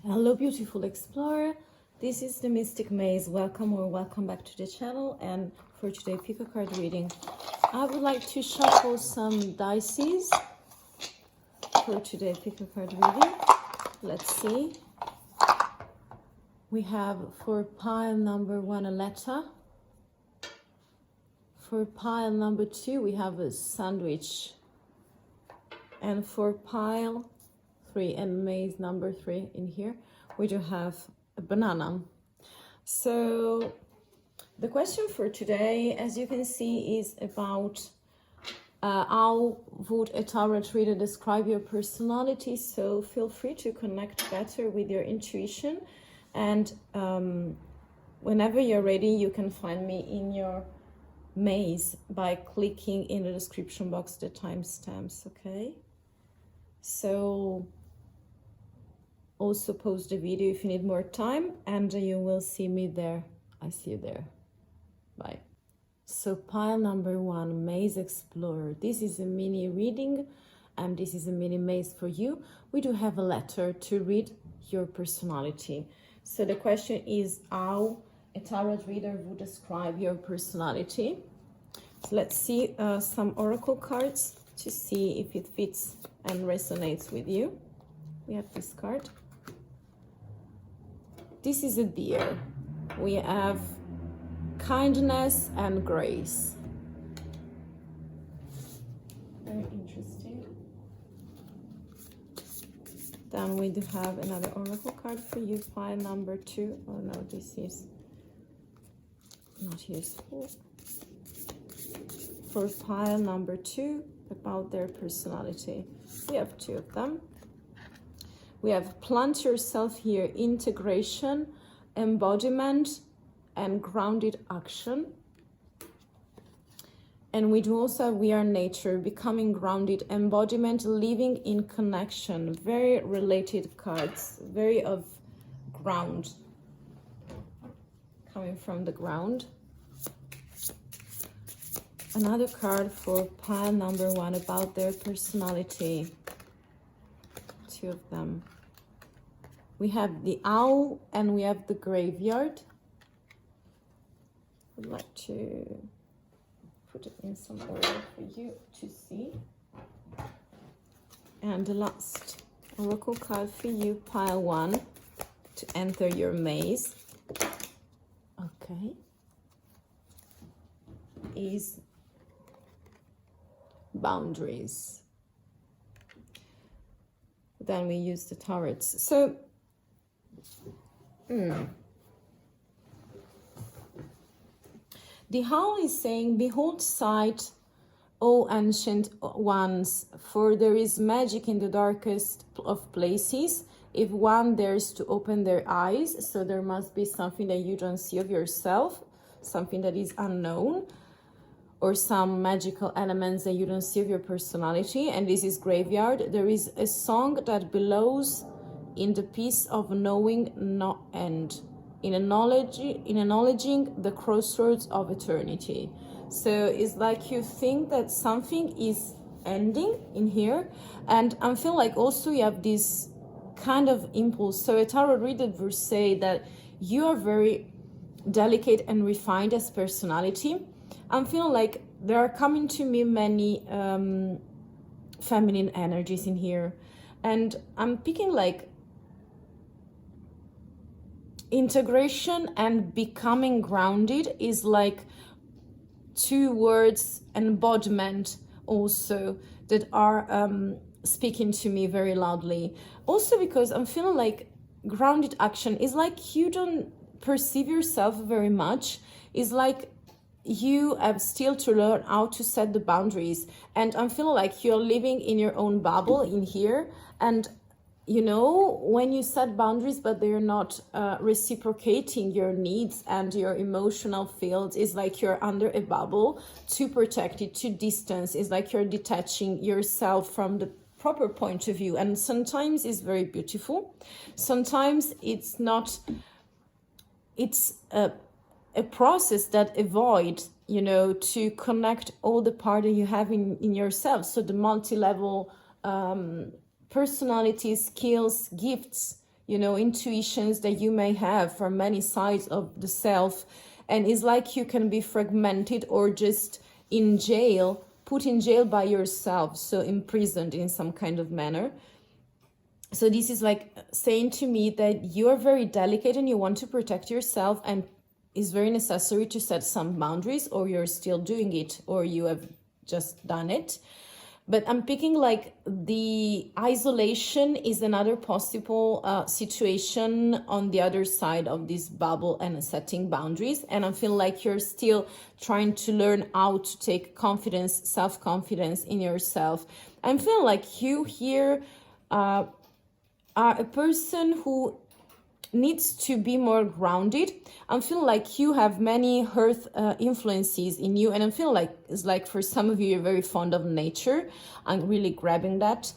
Hello, beautiful explorer. This is the Mystic Maze. Welcome back to the channel. And for today, pick a card reading. I would like to shuffle some dices for today. Pick a card reading. Let's see. We have for pile number 1 a letter. For pile number 2 we have a sandwich. And for pile 3 and maze number 3 in here, we do have a banana. So the question for today, as you can see, is about how would a tarot reader describe your personality. So feel free to connect better with your intuition, and whenever you're ready, you can find me in your maze by clicking in the description box the timestamps. Okay, so also pause the video if you need more time, and you will see me there. I see you there. Bye. So pile number 1, Maze Explorer. This is a mini reading, and this is a mini maze for you. We do have a letter to read your personality. So the question is how a tarot reader would describe your personality. So let's see some oracle cards to see if it fits and resonates with you. We have this card. This is a deer. We have kindness and grace. Very interesting. Then we do have another oracle card for you, pile number 2. Oh no, this is not useful. For pile number 2, about their personality. We have 2 of them. We have plant yourself here, integration, embodiment, and grounded action. And we do also have we are nature, becoming grounded, embodiment, living in connection. Very related cards, very of ground, coming from the ground. Another card for pile number 1 about their personality. 2 of them. We have the owl and we have the graveyard. I'd like to put it in some order for you to see. And the last oracle card for you, pile 1, to enter your maze. Okay. Is boundaries. Then we use the tarots. So, the owl is saying, behold sight, O ancient ones, for there is magic in the darkest of places. If one dares to open their eyes, so there must be something that you don't see of yourself, something that is unknown, or some magical elements that you don't see of your personality. And this is graveyard. There is a song that bellows in the peace of knowing no end, in acknowledging the crossroads of eternity. So it's like you think that something is ending in here, and I feel like also you have this kind of impulse. So a tarot reader would say that you are very delicate and refined as personality. I'm feeling like there are coming to me many feminine energies in here, and I'm picking like integration and becoming grounded is like 2 words, embodiment also, that are speaking to me very loudly. Also because I'm feeling like grounded action is like you don't perceive yourself very much. It's like you have still to learn how to set the boundaries, and I'm feeling like you're living in your own bubble in here, and you know when you set boundaries but they're not reciprocating your needs and your emotional fields, is like you're under a bubble, too protected, too distance. It's like you're detaching yourself from the proper point of view, and sometimes it's very beautiful, sometimes it's not. It's a process that avoids, you know, to connect all the part that you have in yourself. So the multi-level personality, skills, gifts intuitions that you may have from many sides of the self. And it's like you can be fragmented or just in jail, put in jail by yourself, so imprisoned in some kind of manner. So this is like saying to me that you are very delicate and you want to protect yourself, and it's very necessary to set some boundaries, or you're still doing it, or you have just done it. But I'm picking like the isolation is another possible situation on the other side of this bubble and setting boundaries. And I feel like you're still trying to learn how to take confidence, self-confidence in yourself. I'm feeling like you here are a person who needs to be more grounded. I'm feeling like you have many earth influences in you, and I feel like it's like for some of you, you're very fond of nature. I'm really grabbing that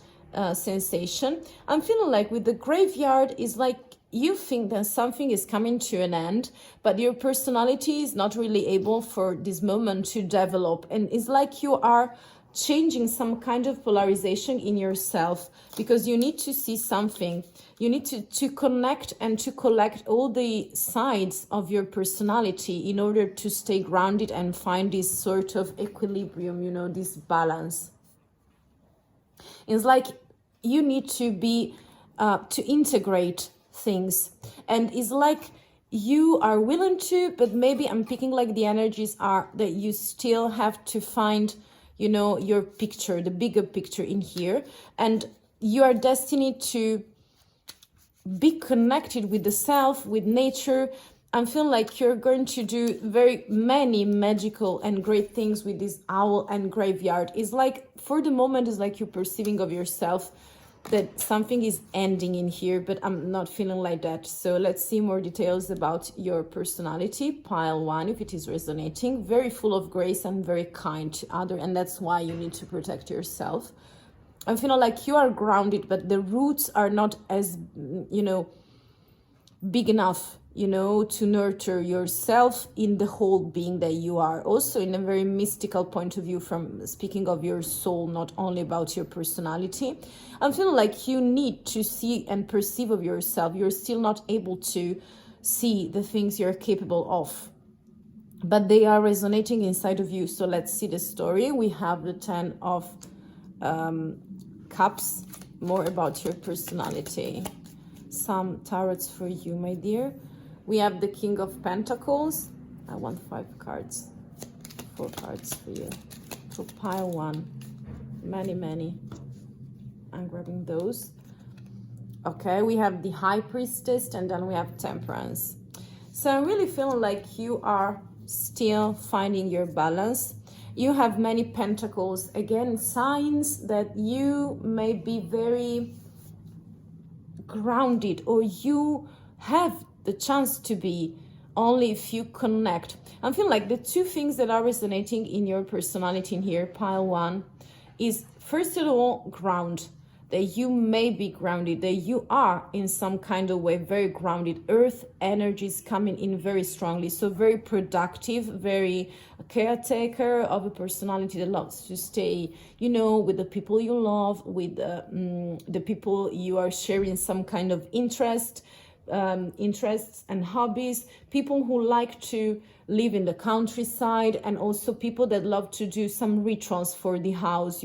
sensation. I'm feeling like with the graveyard is like you think that something is coming to an end, but your personality is not really able for this moment to develop, and it's like you are changing some kind of polarization in yourself, because you need to see something. You need to connect and to collect all the sides of your personality in order to stay grounded and find this sort of equilibrium, this balance. It's like you need to be to integrate things, and it's like you are willing to, but maybe I'm picking like the energies are that you still have to find your picture, the bigger picture in here, and you are destined to be connected with the self, with nature. I feel like you're going to do very many magical and great things with this owl and graveyard. It's like for the moment, it's like you're perceiving of yourself that something is ending in here, but I'm not feeling like that. So let's see more details about your personality. Pile 1, if it is resonating, very full of grace and very kind to others, and that's why you need to protect yourself. I'm feeling like you are grounded, but the roots are not as big enough to nurture yourself in the whole being that you are. Also in a very mystical point of view, from speaking of your soul, not only about your personality. I'm feeling like you need to see and perceive of yourself. You're still not able to see the things you're capable of, but they are resonating inside of you. So let's see the story. We have the 10 of Cups, more about your personality. Some tarots for you, my dear. We have the King of Pentacles. I want 5 cards, 4 cards for you. So pile 1, many. I'm grabbing those. Okay, we have the High Priestess, and then we have Temperance. So I'm really feeling like you are still finding your balance. You have many pentacles, again, signs that you may be very grounded, or you have the chance to be, only if you connect. I'm feeling like the 2 things that are resonating in your personality in here, pile 1, is first of all, ground. That you may be grounded, that you are in some kind of way very grounded. Earth energy is coming in very strongly, so very productive, very caretaker of a personality that loves to stay, with the people you love, with the people you are sharing some kind of interests and hobbies, people who like to live in the countryside, and also people that love to do some rituals for the house,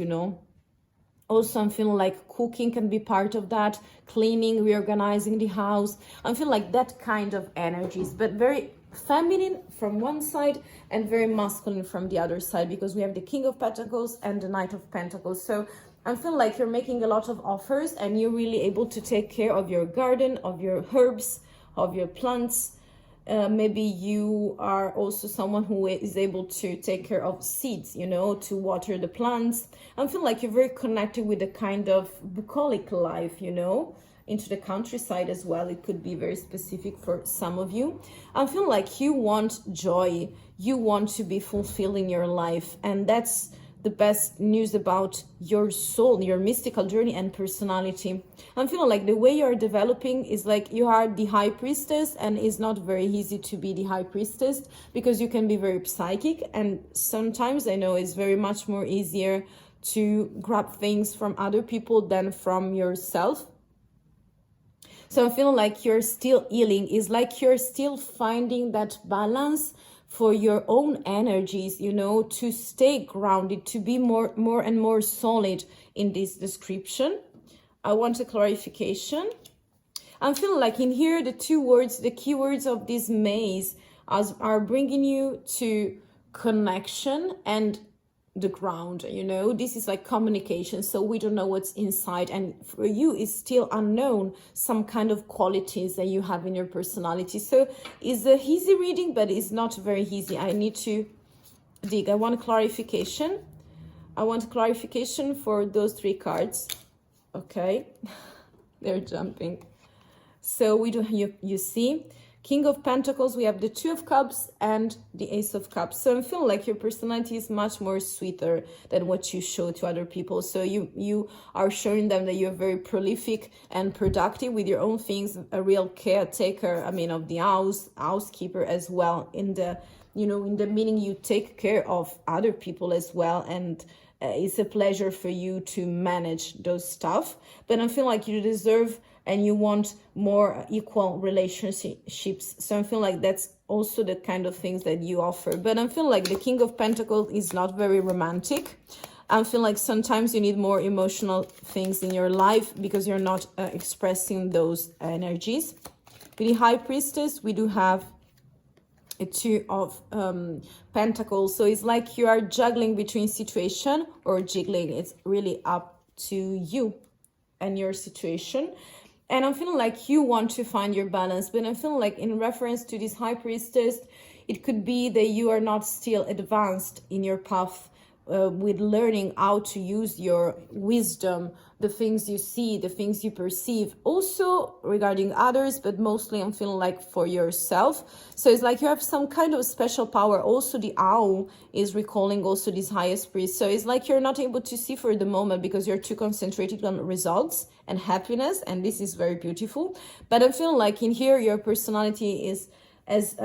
Also, I'm feeling like cooking can be part of that, cleaning, reorganizing the house. I'm feeling like that kind of energies, but very feminine from one side and very masculine from the other side, because we have the King of Pentacles and the Knight of Pentacles. So I feel like you're making a lot of offers, and you're really able to take care of your garden, of your herbs, of your plants. Maybe you are also someone who is able to take care of seeds, to water the plants. I feel like you're very connected with a kind of bucolic life, into the countryside as well. It could be very specific for some of you. I feel like you want joy. You want to be fulfilling your life. And that's the best news about your soul, your mystical journey and personality. I'm feeling like the way you're developing is like you are the High Priestess, and it's not very easy to be the High Priestess, because you can be very psychic, and sometimes I know it's very much more easier to grab things from other people than from yourself. So I'm feeling like you're still healing. It's like you're still finding that balance for your own energies, you know, to stay grounded, to be more and more solid in this description. I want a clarification. I'm feeling like in here, the two words, the keywords of this maze are bringing you to connection and the ground, you know. This is like communication, so we don't know what's inside, and for you it's still unknown some kind of qualities that you have in your personality. So it's a easy reading, but it's not very easy. I need to dig. I want clarification. I want clarification for those three cards. Okay. They're jumping. So we do, you see, King of Pentacles, we have the Two of Cups and the Ace of Cups. So I feel like your personality is much more sweeter than what you show to other people. So you are showing them that you're very prolific and productive with your own things, a real caretaker, I mean, of the housekeeper as well, in the, you know, in the meaning you take care of other people as well. And it's a pleasure for you to manage those stuff. But I feel like you deserve and you want more equal relationships. So I feel like that's also the kind of things that you offer. But I feel like the King of Pentacles is not very romantic. I feel like sometimes you need more emotional things in your life because you're not expressing those energies. With the High Priestess, we do have a Two of Pentacles. So it's like you are juggling between situation or jiggling. It's really up to you and your situation. And I'm feeling like you want to find your balance, but I'm feeling like in reference to this High Priestess, it could be that you are not still advanced in your path with learning how to use your wisdom, the things you see, the things you perceive, also regarding others, but mostly I'm feeling like for yourself. So it's like you have some kind of special power. Also the owl is recalling also this highest priest. So it's like you're not able to see for the moment because you're too concentrated on results and happiness, and this is very beautiful. But I feel like in here your personality is as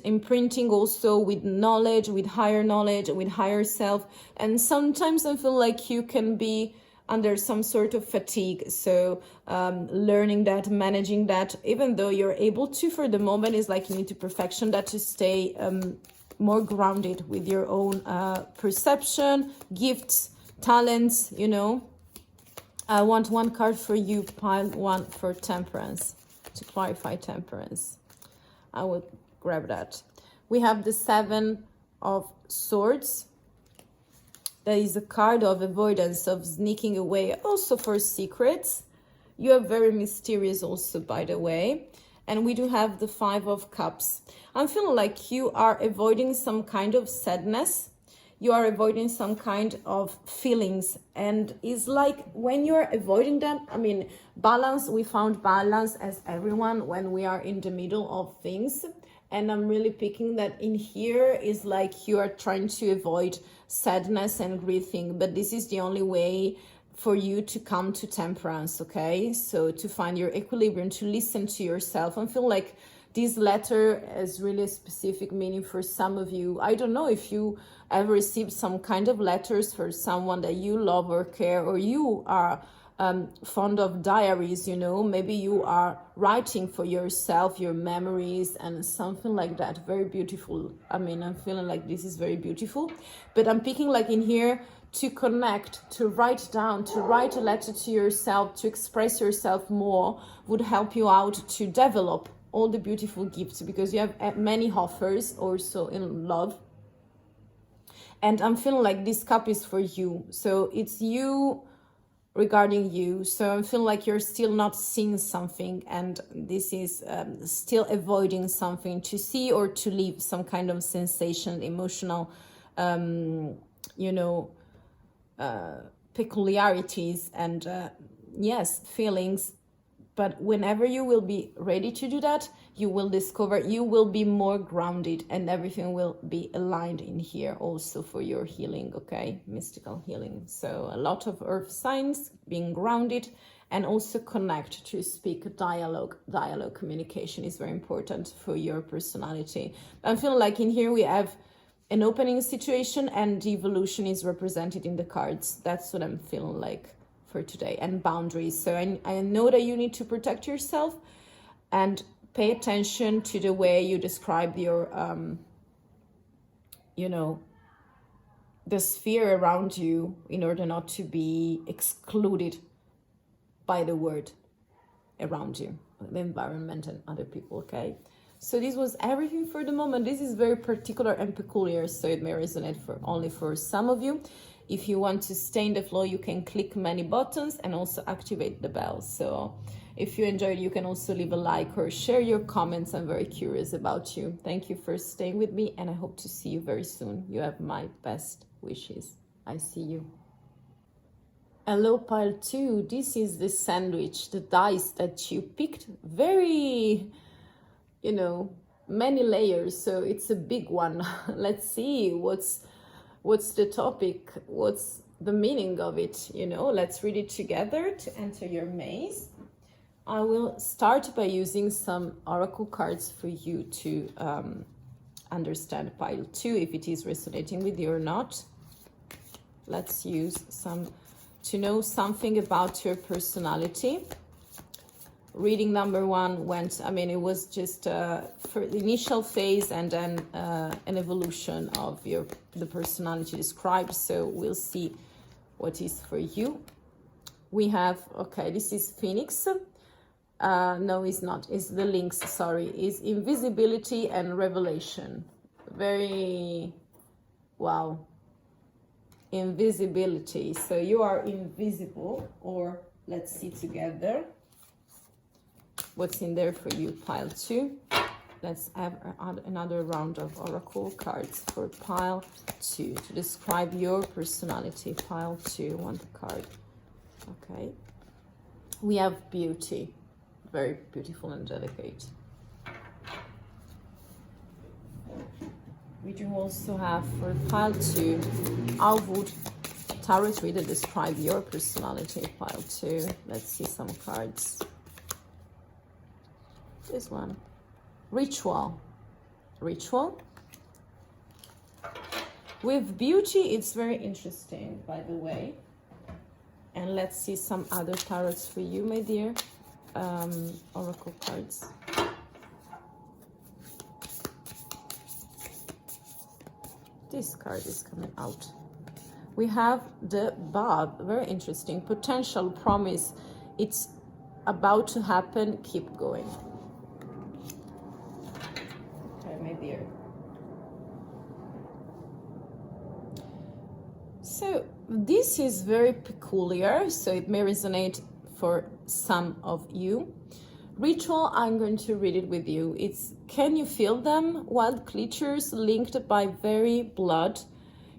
imprinting also with knowledge, with higher self. And sometimes I feel like you can be under some sort of fatigue. So learning that, managing that, even though you're able to for the moment, is like you need to perfection that to stay more grounded with your own perception, gifts, talents, you know. I want one card for you, pile one for Temperance, to clarify Temperance. I will grab that. We have the Seven of Swords. That is a card of avoidance, of sneaking away, also for secrets. You are very mysterious also, by the way. And we do have the Five of Cups. I'm feeling like you are avoiding some kind of sadness. You are avoiding some kind of feelings. And it's like when you're avoiding them, I mean, balance, we found balance as everyone when we are in the middle of things. And I'm really picking that in here is like you are trying to avoid sadness and grieving. But this is the only way for you to come to Temperance, okay? So to find your equilibrium, to listen to yourself. I feel like this letter has really a specific meaning for some of you. I don't know if you ever received some kind of letters for someone that you love or care, or you are fond of diaries, you know. Maybe you are writing for yourself, your memories and something like that. Very beautiful. I mean, I'm feeling like this is very beautiful. But I'm picking like in here to connect, to write down, to write a letter to yourself, to express yourself more would help you out to develop all the beautiful gifts, because you have many offers also in love. And I'm feeling like this cup is for you. So it's you regarding you. So I'm feeling like you're still not seeing something, and this is still avoiding something to see or to leave some kind of sensation, emotional, you know, peculiarities and yes, feelings. But whenever you will be ready to do that, you will discover you will be more grounded and everything will be aligned in here also for your healing, okay? Mystical healing. So a lot of earth signs, being grounded, and also connect, to speak, dialogue. Dialogue, communication is very important for your personality. I feel like in here we have an opening situation and the evolution is represented in the cards. That's what I'm feeling like for today, and boundaries. So I know that you need to protect yourself and pay attention to the way you describe your, you know, the sphere around you, in order not to be excluded by the word around you, the environment and other people, okay? So this was everything for the moment. This is very particular and peculiar, so it may resonate only for some of you. If you want to stay in the flow, you can click many buttons and also activate the bell. So if you enjoyed, you can also leave a like or share your comments. I'm very curious about you. Thank you for staying with me, and I hope to see you very soon. You have my best wishes. I see you. Hello, pile 2. This is the sandwich, the dice that you picked. Very, you know, many layers, so it's a big one. Let's see what's the topic, what's the meaning of it, you know. Let's read it together to enter your maze. I will start by using some oracle cards for you to understand pile 2, if it is resonating with you or not. Let's use some to know something about your personality. Reading number 1 went, I mean, it was just for the initial phase, and then an evolution of the personality described. So we'll see what is for you. We have, okay, this is Phoenix. No, it's not. It's the Lynx, sorry. It's invisibility and revelation. Very, wow. Invisibility. So you are invisible, or let's see together what's in there for you, pile 2. Let's have another round of oracle cards for pile 2 to describe your personality. Pile 2, one card. Okay. We have beauty. Very beautiful and delicate. We do also have for pile 2, how would tarot reader describe your personality, pile 2. Let's see some cards. This one, ritual. With beauty, it's very interesting, by the way. And let's see some other tarots for you, my dear. Oracle cards. This card is coming out. We have the Bud, very interesting. Potential, promise, it's about to happen, keep going. Okay, my dear. So this is very peculiar, so it may resonate for some of you. Ritual, I'm going to read it with you. It's, can you feel them? Wild creatures linked by very blood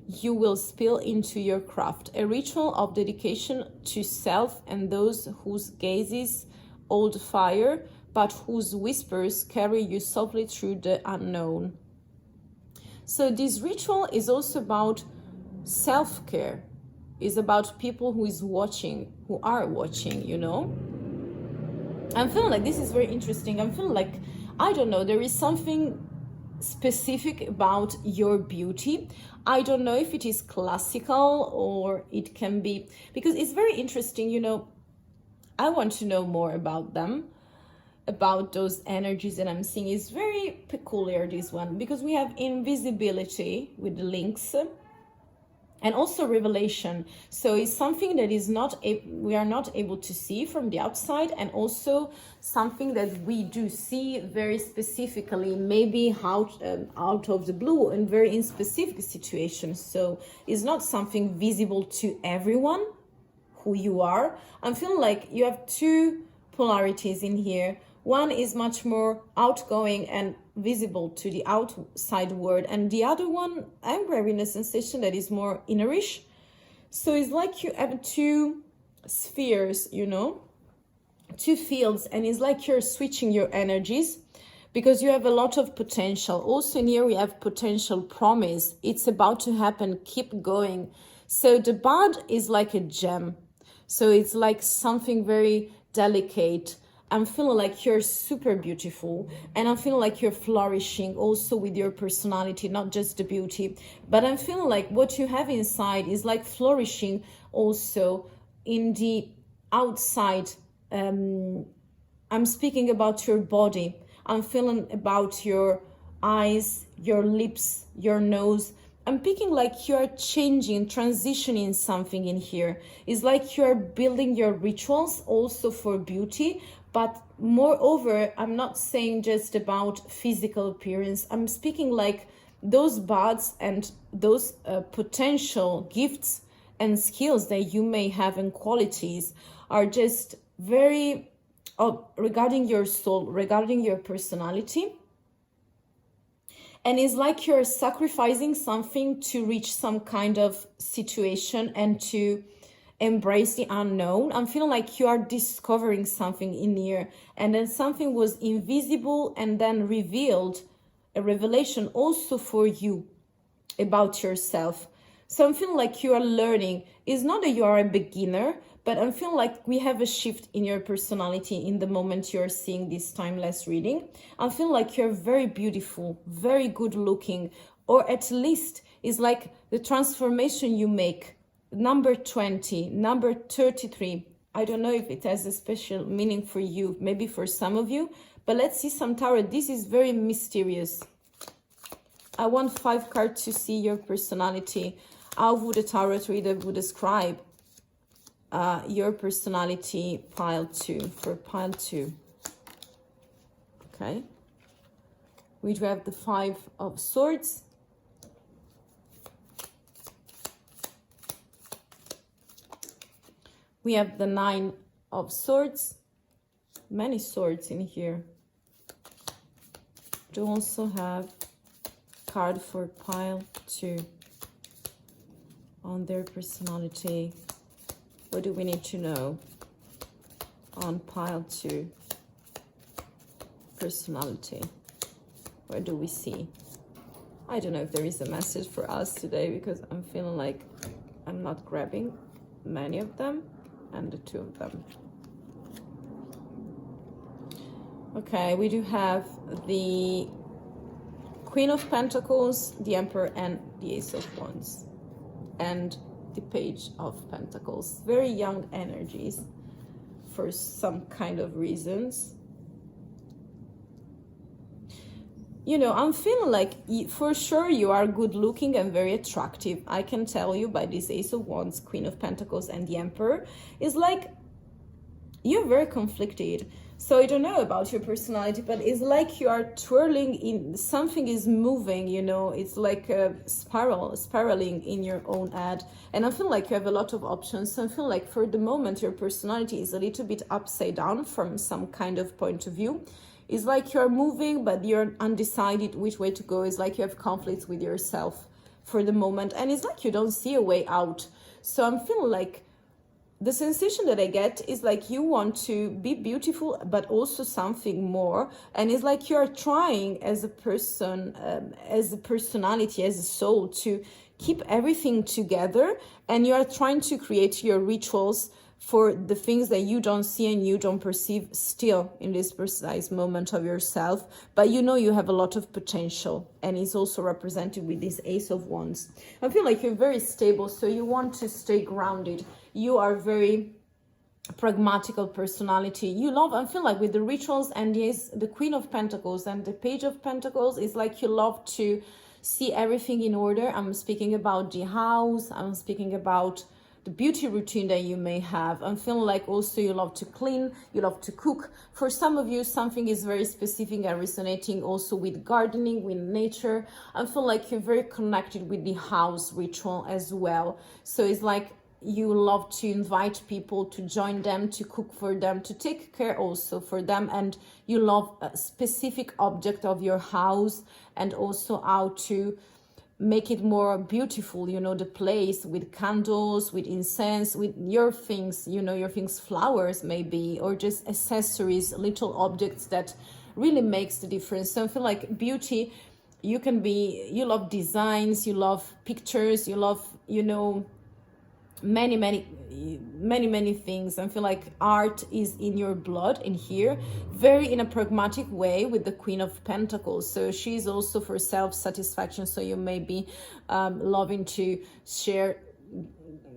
you will spill into your craft. A ritual of dedication to self and those whose gazes hold fire, but whose whispers carry you softly through the unknown. So this ritual is also about self-care. Is about people who are watching, you know. I'm feeling like this is very interesting. I'm feeling like, I don't know, there is something specific about your beauty. I don't know if it is classical or it can be, because it's very interesting, you know. I want to know more about them, about those energies that I'm seeing. It's very peculiar, this one, because we have invisibility with the Lynx, and also revelation. So it's something that is we are not able to see from the outside, and also something that we do see very specifically, maybe out of the blue and very in specific situations. So it's not something visible to everyone who you are. I'm feeling like you have two polarities in here. One is much more outgoing and visible to the outside world, and the other one, I'm grabbing a sensation that is more innerish. So it's like you have two spheres, you know, two fields, and it's like you're switching your energies because you have a lot of potential. Also in here we have potential, promise, it's about to happen, keep going. So the bud is like a gem, so it's like something very delicate. I'm feeling like you're super beautiful, and I'm feeling like you're flourishing also with your personality, not just the beauty, but I'm feeling like what you have inside is like flourishing also in the outside. I'm speaking about your body. I'm feeling about your eyes, your lips, your nose. I'm picking like you're changing, transitioning something in here. It's like you're building your rituals also for beauty, but moreover, I'm not saying just about physical appearance. I'm speaking like those buds and those potential gifts and skills that you may have and qualities are just very regarding your soul, regarding your personality. And it's like you're sacrificing something to reach some kind of situation and to embrace the unknown. I'm feeling like you are discovering something in here, and then something was invisible and then revealed, a revelation also for you about yourself. So I'm feeling like you are learning. It's not that you are a beginner, but I'm feeling like we have a shift in your personality in the moment you're seeing this timeless reading. I'm feeling like you're very beautiful, very good looking, or at least it's like the transformation you make. Number 20, number 33. I don't know if it has a special meaning for you, maybe for some of you, but let's see some tarot. This is very mysterious. I want 5 cards to see your personality. How would a tarot reader would describe your personality? Pile 2, for pile 2. Okay. We do have the 5 of Swords. We have the 9 of Swords. Many swords in here. We also have card for pile 2 on their personality. What do we need to know on pile 2 personality? What do we see? I don't know if there is a message for us today, because I'm feeling like I'm not grabbing many of them, and the 2 of them. Okay, we do have the Queen of Pentacles, the Emperor, and the Ace of Wands, and the Page of Pentacles. Very young energies for some kind of reasons. You know, I'm feeling like for sure you are good looking and very attractive. I can tell you by this Ace of Wands, Queen of Pentacles, and the Emperor. It's like you're very conflicted. So I don't know about your personality, but it's like you are twirling in, something is moving, you know, it's like a spiraling in your own head. And I feel like you have a lot of options. So I feel like for the moment, your personality is a little bit upside down from some kind of point of view. It's like you're moving, but you're undecided which way to go. It's like you have conflicts with yourself for the moment. And it's like you don't see a way out. So I'm feeling like the sensation that I get is like you want to be beautiful, but also something more. And it's like you're trying as a person, as a personality, as a soul, to keep everything together. And you are trying to create your rituals for the things that you don't see and you don't perceive still in this precise moment of yourself. But you know you have a lot of potential, and it's also represented with this Ace of Wands. I feel like you're very stable, so you want to stay grounded. You are very pragmatical personality. You love, I feel like with the rituals and the Queen of Pentacles and the Page of Pentacles, it's like you love to see everything in order. I'm speaking about the house. I'm speaking about the beauty routine that you may have. I'm feeling like also you love to clean, you love to cook. For some of you, something is very specific and resonating also with gardening, with nature. I feel like you're very connected with the house ritual as well. So it's like you love to invite people to join them, to cook for them, to take care also for them. And you love a specific object of your house, and also how to make it more beautiful, you know, the place with candles, with incense, with your things, you know, your things, flowers maybe, or just accessories, little objects that really makes the difference. So I feel like beauty, you can be, you love designs, you love pictures, you love, you know, many things. I feel like art is in your blood in here, very in a pragmatic way with the Queen of Pentacles. So she's also for self-satisfaction, so you may be loving to share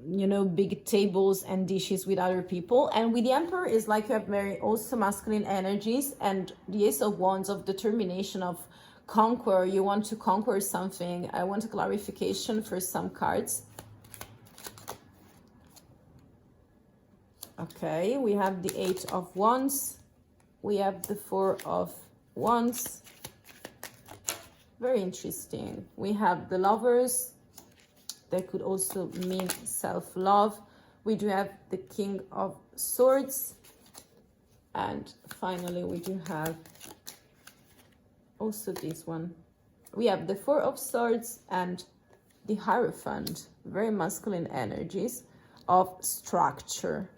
you know, big tables and dishes with other people. And with the Emperor is like you have very also masculine energies, and the Ace of Wands of determination, of conquer. You want to conquer something. I want a clarification for some cards. Okay, we have the Eight of Wands. We have the Four of Wands. Very interesting. We have the Lovers. That could also mean self-love. We do have the King of Swords. And finally, we do have also this one. We have the Four of Swords and the Hierophant. Very masculine energies of structure,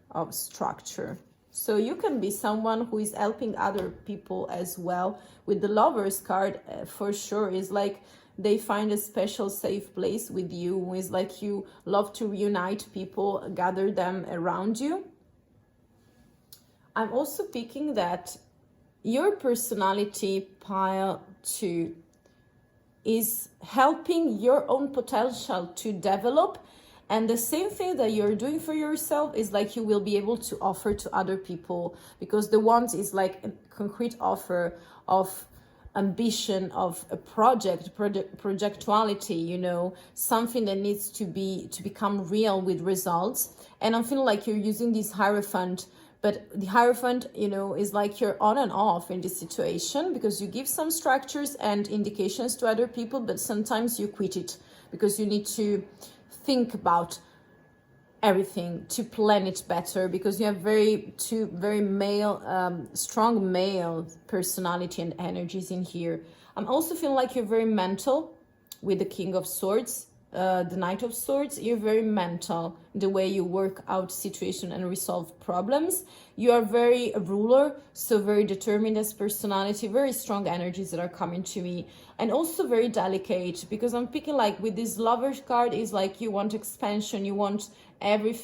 So you can be someone who is helping other people as well. With the Lovers card, for sure, is like they find a special safe place with you. It's like you love to reunite people, gather them around you. I'm also picking that your personality pile 2 is helping your own potential to develop. And the same thing that you're doing for yourself is like you will be able to offer to other people, because the Wands is like a concrete offer of ambition, of a projectuality, you know, something that needs to become real with results. And I'm feeling like you're using this Hierophant, but the Hierophant, you know, is like you're on and off in this situation, because you give some structures and indications to other people, but sometimes you quit it because you need to think about everything, to plan it better, because you have two very male, strong male personality and energies in here. I'm also feeling like you're very mental with the King of Swords, the Knight of Swords. You're very mental, the way you work out situation and resolve problems. You are very a ruler, so very determined as personality, very strong energies that are coming to me, and also very delicate, because I'm picking like with this Lovers card is like you want expansion, you want everyone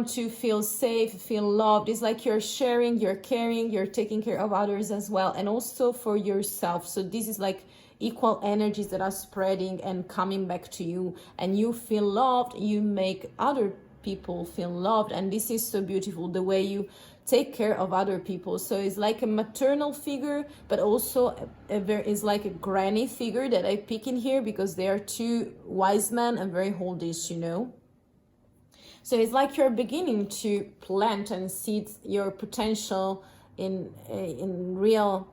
to feel safe, feel loved. It's like you're sharing, you're caring, you're taking care of others as well, and also for yourself. So this is like equal energies that are spreading and coming back to you, and you feel loved, you make other people feel loved. And this is so beautiful, the way you take care of other people. So it's like a maternal figure, but also is like a granny figure that I pick in here, because they are two wise men and very oldish, you know. So it's like you're beginning to plant and seed your potential in real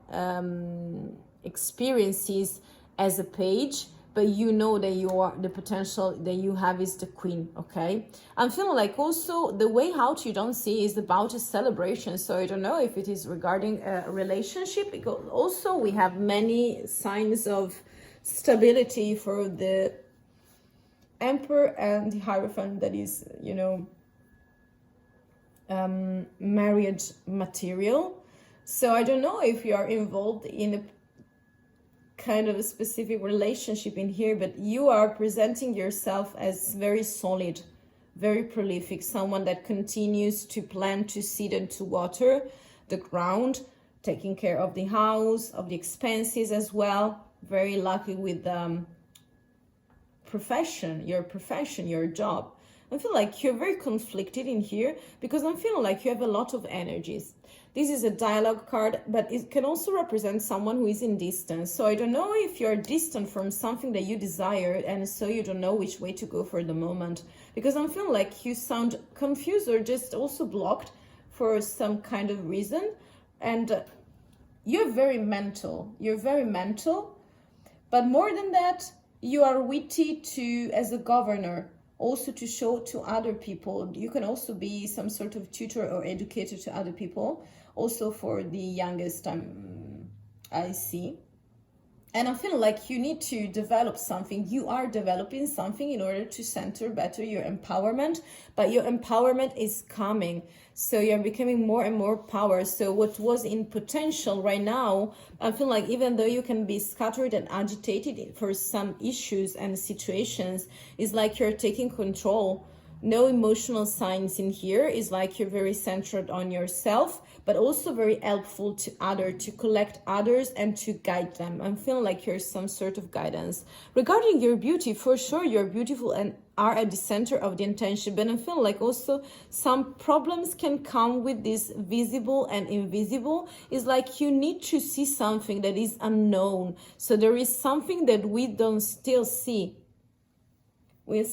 experiences as a page, but you know that you are, the potential that you have is the Queen. Okay, I'm feeling like also the way out you don't see is about a celebration. So I don't know if it is regarding a relationship, because also we have many signs of stability for the Emperor and the Hierophant, that is, you know, marriage material. So I don't know if you are involved in a kind of a specific relationship in here, but you are presenting yourself as very solid, very prolific, someone that continues to plant, to seed and to water the ground, taking care of the house, of the expenses as well. Very lucky with profession, your job. I feel like you're very conflicted in here, because I'm feeling like you have a lot of energies. This is a dialogue card, but it can also represent someone who is in distance. So I don't know if you're distant from something that you desire, and so you don't know which way to go for the moment, because I'm feeling like you sound confused or just also blocked for some kind of reason. And you're very mental, but more than that, you are witty to as a governor, also to show to other people. You can also be some sort of tutor or educator to other people, also for the youngest I see. And I'm feeling like you need to develop something. You are developing something in order to center better your empowerment, but your empowerment is coming. So you're becoming more and more power. So what was in potential right now, I feel like even though you can be scattered and agitated for some issues and situations, is like you're taking control. No emotional signs in here. Is like you're very centered on yourself, but also very helpful to others, to collect others and to guide them. I'm feeling like here's some sort of guidance. Regarding your beauty, for sure, you're beautiful and are at the center of the intention, but I feel like also some problems can come with this visible and invisible. It's like you need to see something that is unknown. So there is something that we don't still see. We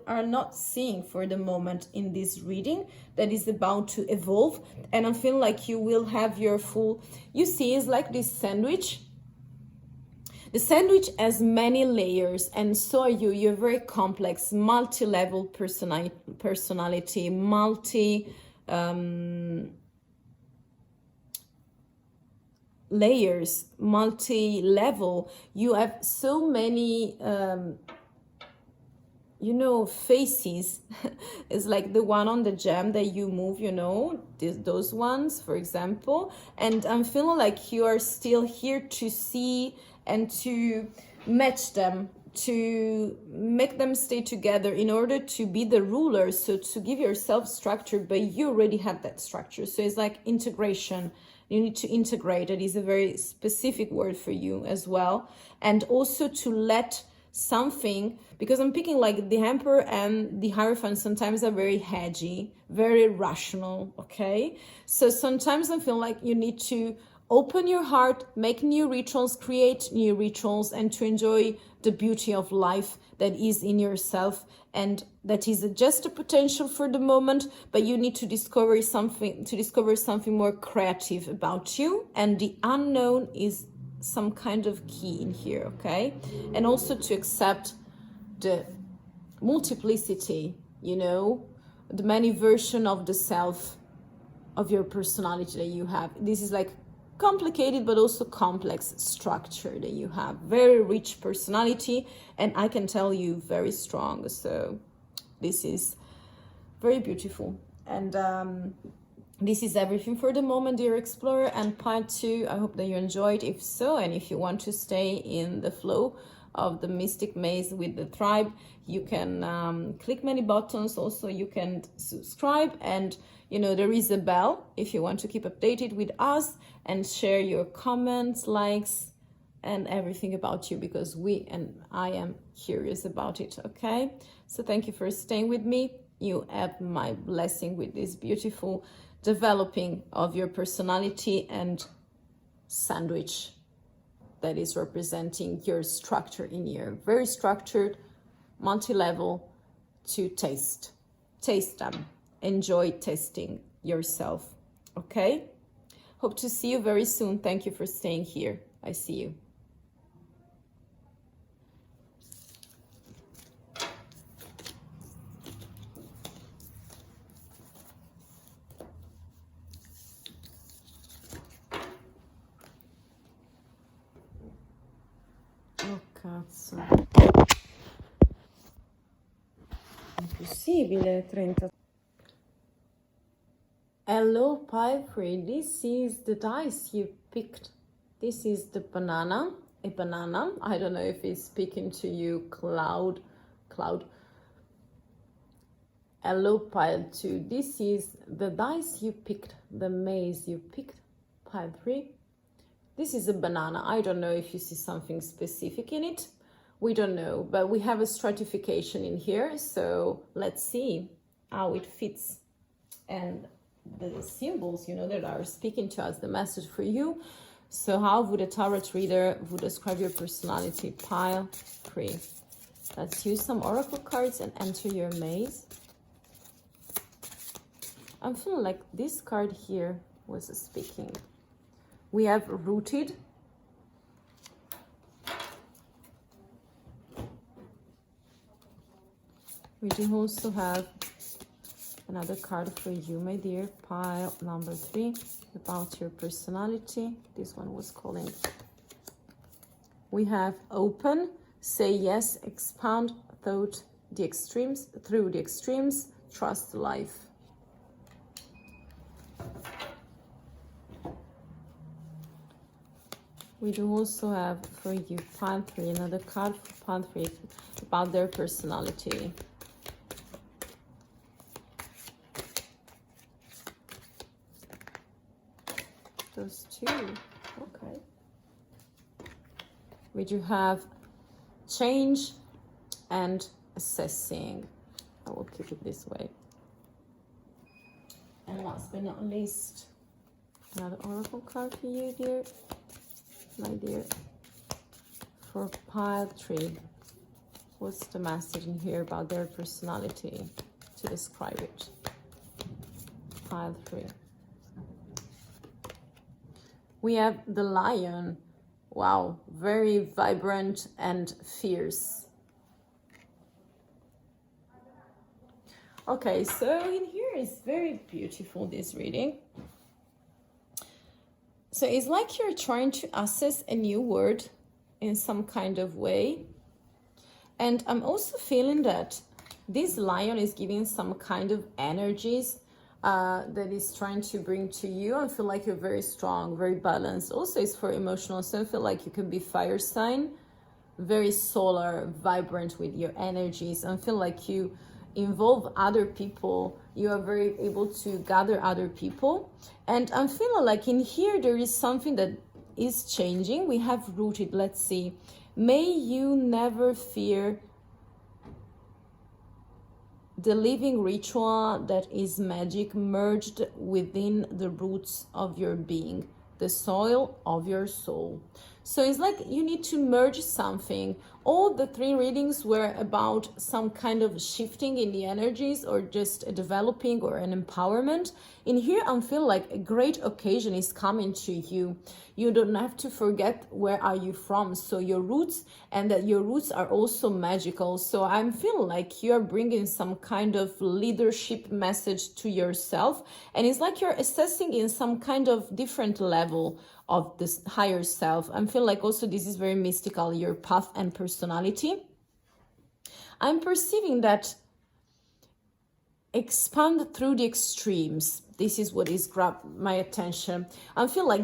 are not seeing for the moment in this reading that is about to evolve. And I feel like you will have your full, you see, it's like this sandwich. The sandwich has many layers, and so are you. You're very complex, multi-level personality, layers, multi-level. You have so many you know, faces. It's like the one on the gem that you move, you know, those ones, for example. And I'm feeling like you are still here to see and to match them, to make them stay together in order to be the ruler. So to give yourself structure, but you already have that structure. So it's like integration. You need to integrate. It is a very specific word for you as well. And also to let something, because I'm picking like the Emperor and the Hierophant sometimes are very hedgy, very rational, okay? So sometimes I feel like you need to open your heart, make new rituals, create new rituals, and to enjoy the beauty of life that is in yourself, and that is just a potential for the moment, but you need to discover something more creative about you, and the unknown is some kind of key in here, okay? And also to accept the multiplicity, you know, the many version of the self, of your personality that you have. This is like complicated but also complex structure that you have. Very rich personality, and I can tell you very strong. So this is very beautiful. And this is everything for the moment, dear explorer, and part 2. I hope that you enjoyed. If so, and if you want to stay in the flow of the mystic maze with the tribe, you can click many buttons. Also, you can subscribe, and you know, there is a bell if you want to keep updated with us and share your comments, likes, and everything about you, because I am curious about it, okay? So thank you for staying with me. You have my blessing with this beautiful developing of your personality and sandwich that is representing your structure in here. Very structured, multi-level to taste them. Enjoy tasting yourself, okay? Hope to see you very soon. Thank you for staying here. I see you. Oh cazzo, impossibile, 30. Hello, Piper. This is the dice you picked. This is the banana, a banana. I don't know if it's speaking to you, Cloud. Hello, pile 2. This is the dice you picked, the maze you picked, pile 3. This is a banana. I don't know if you see something specific in it. We don't know, but we have a stratification in here. So let's see how it fits. And the symbols, you know, that are speaking to us, the message for you. So how would a tarot reader would describe your personality? Pile 3. Let's use some oracle cards and enter your maze. I'm feeling like this card here was speaking. We have rooted. We do also have another card for you, my dear. Pile number 3, about your personality. This one was calling. We have open, say yes, expand thought the extremes, through the extremes, trust life. We do also have for you pile 3, another card for pile 3 about their personality. those two. Okay. We do have change and assessing. I will keep it this way. And last but not least, another oracle card for you, dear, my dear. For pile 3, what's the message in here about their personality to describe it? Pile 3. We have the lion. Wow, very vibrant and fierce. Okay, so in here is very beautiful, this reading. So it's like you're trying to assess a new word in some kind of way. And I'm also feeling that this lion is giving some kind of energies that is trying to bring to you. I feel like you're very strong, very balanced. Also, it's for emotional, so I feel like you can be fire sign, very solar, vibrant with your energies. I feel like you involve other people. You are very able to gather other people. And I'm feeling like in here there is something that is changing. We have rooted, let's see. May you never fear the living ritual that is magic merged within the roots of your being, the soil of your soul. So it's like you need to merge something. All the 3 readings were about some kind of shifting in the energies or just a developing or an empowerment. In here, I feel like a great occasion is coming to you. You don't have to forget where are you from. So your roots, and that your roots are also magical. So I'm feeling like you're bringing some kind of leadership message to yourself. And it's like you're assessing in some kind of different level of this higher self. I feel like also this is very mystical, your path and personality. I'm perceiving that expand through the extremes. This is what is grabbed my attention. I feel like,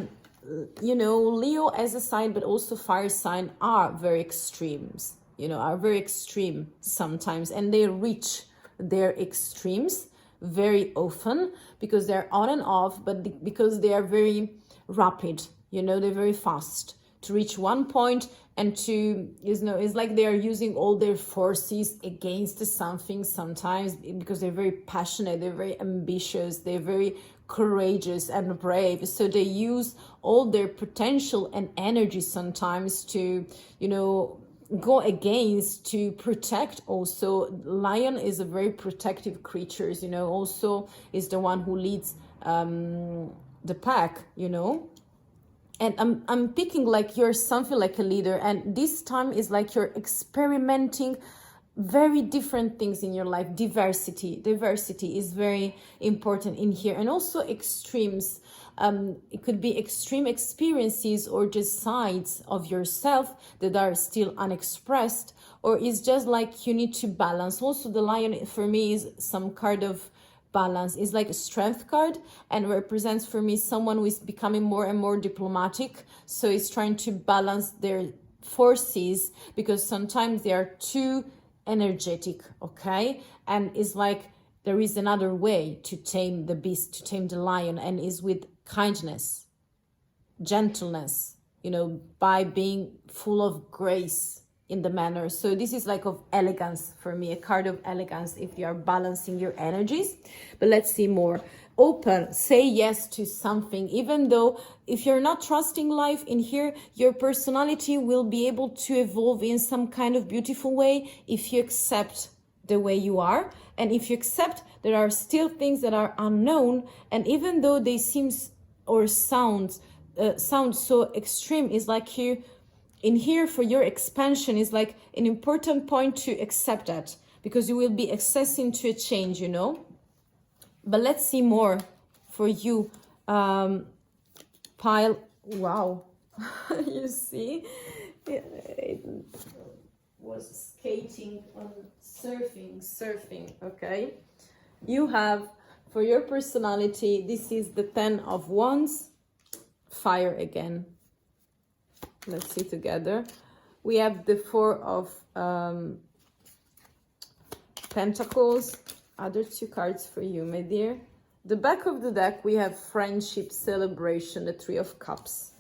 you know, Leo as a sign, but also fire sign are very extremes, you know, are very extreme sometimes, and they reach their extremes very often because they're on and off, but because they are very rapid, you know, they're very fast to reach one point and to, you know, it's like they are using all their forces against something sometimes because they're very passionate, they're very ambitious, they're very courageous and brave. So they use all their potential and energy sometimes to, you know, go against, to protect. Also, lion is a very protective creature, you know, also is the one who leads the pack, you know. And I'm picking like you're something like a leader, and this time is like you're experimenting very different things in your life. Diversity is very important in here, and also extremes. It could be extreme experiences or just sides of yourself that are still unexpressed, or it's just like you need to balance. Also, the lion for me is some kind of balance. Is like a strength card and represents for me someone who is becoming more and more diplomatic. So it's trying to balance their forces because sometimes they are too energetic, okay? And it's like there is another way to tame the beast, to tame the lion, and is with kindness, gentleness, you know, by being full of grace in the manner. So this is like of elegance for me, a card of elegance if you are balancing your energies. But let's see more. Open, say yes to something, even though if you're not trusting life in here, your personality will be able to evolve in some kind of beautiful way if you accept the way you are, and if you accept there are still things that are unknown, and even though they seem or sound so extreme, is like you in here for your expansion is like an important point to accept that, because you will be accessing to a change, you know. But let's see more for you. Pile, wow. You see, it was skating on surfing, okay. You have, for your personality, this is the 10 of Wands, fire again. Let's see together. We have the 4 of Pentacles. Other 2 cards for you, my dear. The back of the deck, we have friendship, celebration, the Three of Cups.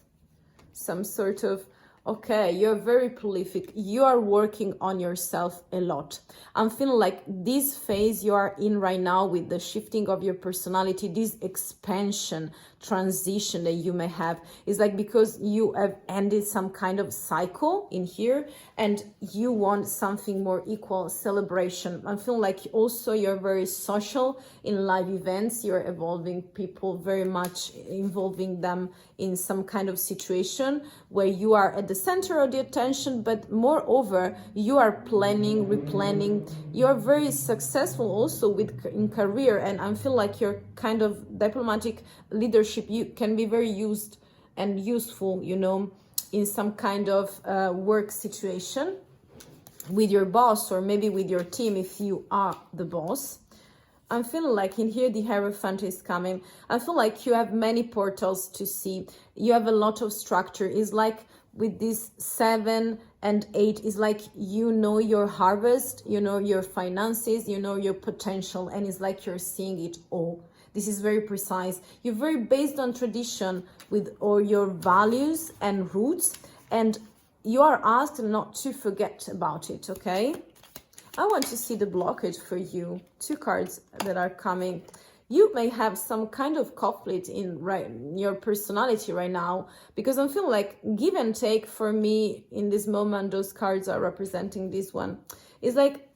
Some sort of, okay, you're very prolific. You are working on yourself a lot. I'm feeling like this phase you are in right now with the shifting of your personality, this expansion, transition that you may have is like because you have ended some kind of cycle in here and you want something more equal, celebration. I feel like also you're very social in live events. You're evolving people, very much involving them in some kind of situation where you are at the center of the attention, but moreover, you are planning, replanning. You're very successful also with in career, and I feel like your kind of diplomatic leadership, you can be very used and useful, you know, in some kind of work situation with your boss or maybe with your team if you are the boss. I'm feeling like in here the Hierophant is coming. I feel like you have many portals to see. You have a lot of structure. It's like with this 7 and 8, is like you know your harvest, you know your finances, you know your potential, and it's like you're seeing it all. This is very precise. You're very based on tradition with all your values and roots, and you are asked not to forget about it, okay? I want to see the blockage for you. 2 cards that are coming. You may have some kind of conflict in your personality right now, because I'm feeling like give and take for me in this moment. Those cards are representing this one. It's like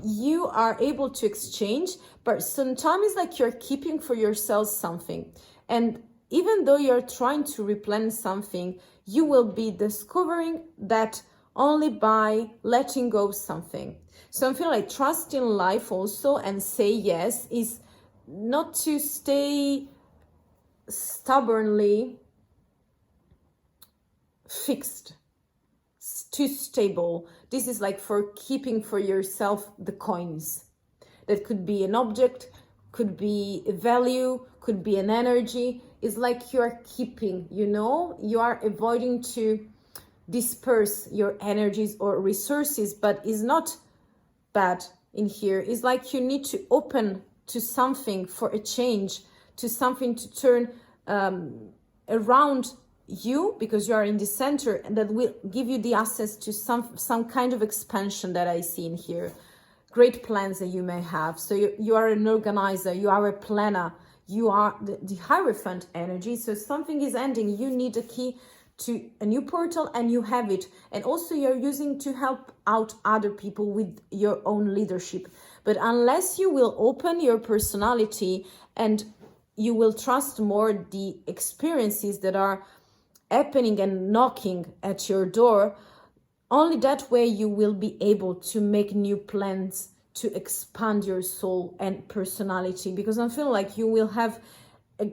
you are able to exchange, but sometimes it's like you're keeping for yourself something. And even though you're trying to replenish something, you will be discovering that only by letting go of something. So I feel like trust in life also and say yes is not to stay stubbornly fixed, too stable. This is like for keeping for yourself the coins. That could be an object, could be a value, could be an energy. It's like you're keeping, you know, you are avoiding to disperse your energies or resources, but it's not bad in here. It's like you need to open to something for a change, to something to turn around you, because you are in the center, and that will give you the access to some kind of expansion that I see in here. Great plans that you may have. So you are an organizer, you are a planner, you are the Hierophant energy. So something is ending, you need a key to a new portal and you have it. And also you're using to help out other people with your own leadership. But unless you will open your personality and you will trust more the experiences that are happening and knocking at your door, only that way you will be able to make new plans to expand your soul and personality. Because I feel like you will have a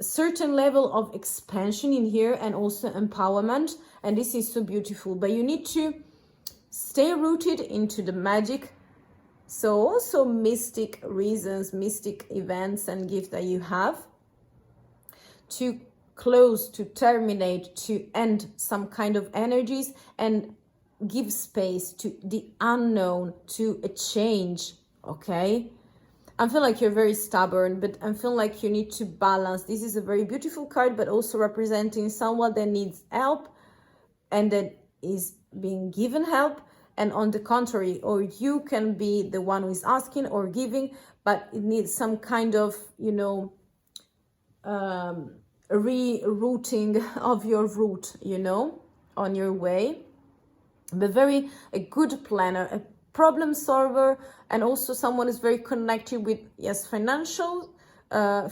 certain level of expansion in here and also empowerment, and this is so beautiful. But you need to stay rooted into the magic. So also mystic reasons, mystic events and gifts that you have to close, to terminate, to end some kind of energies and give space to the unknown, to a change, okay? I feel like you're very stubborn, but I feel like you need to balance. This is a very beautiful card, but also representing someone that needs help and that is being given help. And on the contrary, or you can be the one who is asking or giving, but it needs some kind of, you know, rerouting of your route, you know, on your way. But a good planner, a problem solver, and also someone is very connected with, yes, financial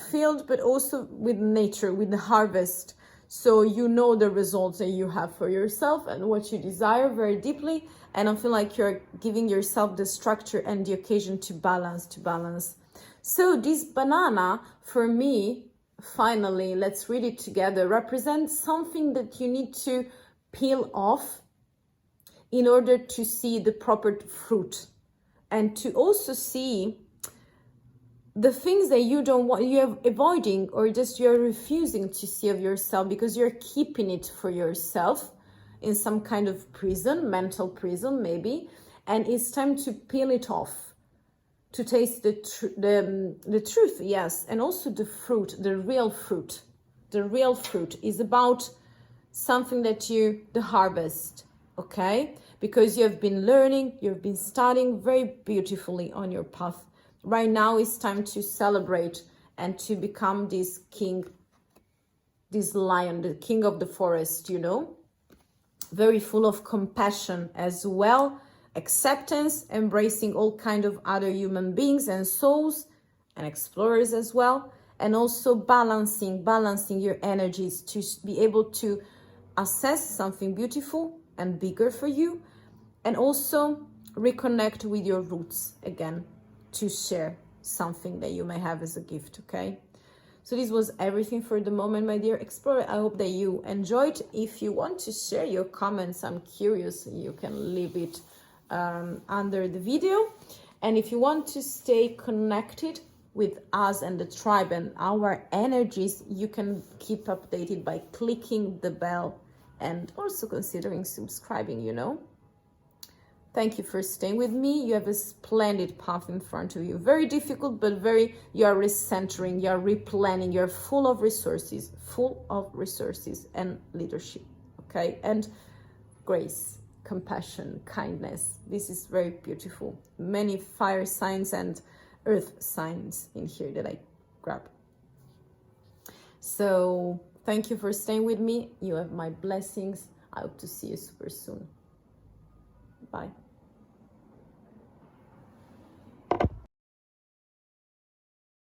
field, but also with nature, with the harvest. So you know the results that you have for yourself and what you desire very deeply. And I feel like you're giving yourself the structure and the occasion to balance. So this banana, for me, finally, let's read it together, represents something that you need to peel off in order to see the proper fruit, and to also see the things that you don't want, you're avoiding, or just you're refusing to see of yourself because you're keeping it for yourself in some kind of prison, mental prison maybe, and it's time to peel it off. to taste the truth, yes, and also the fruit, the real fruit. The real fruit is about something that the harvest, okay? Because you have been learning, you've been studying very beautifully on your path. Right now it's time to celebrate and to become this king, this lion, the king of the forest, you know? Very full of compassion as well, acceptance, embracing all kind of other human beings and souls and explorers as well, and also balancing your energies to be able to assess something beautiful and bigger for you, and also reconnect with your roots again to share something that you may have as a gift, okay? So this was everything for the moment, my dear explorer. I hope that you enjoyed. If you want to share your comments, I'm curious, you can leave it under the video. And if you want to stay connected with us and the tribe and our energies, you can keep updated by clicking the bell and also considering subscribing, you know. Thank you for staying with me. You have a splendid path in front of you. Very difficult, but you are recentering, you are replanning, you're full of resources and leadership, okay? And grace, compassion, kindness. This is very beautiful. Many fire signs and earth signs in here that I grab. So thank you for staying with me. You have my blessings. I hope to see you super soon. Bye.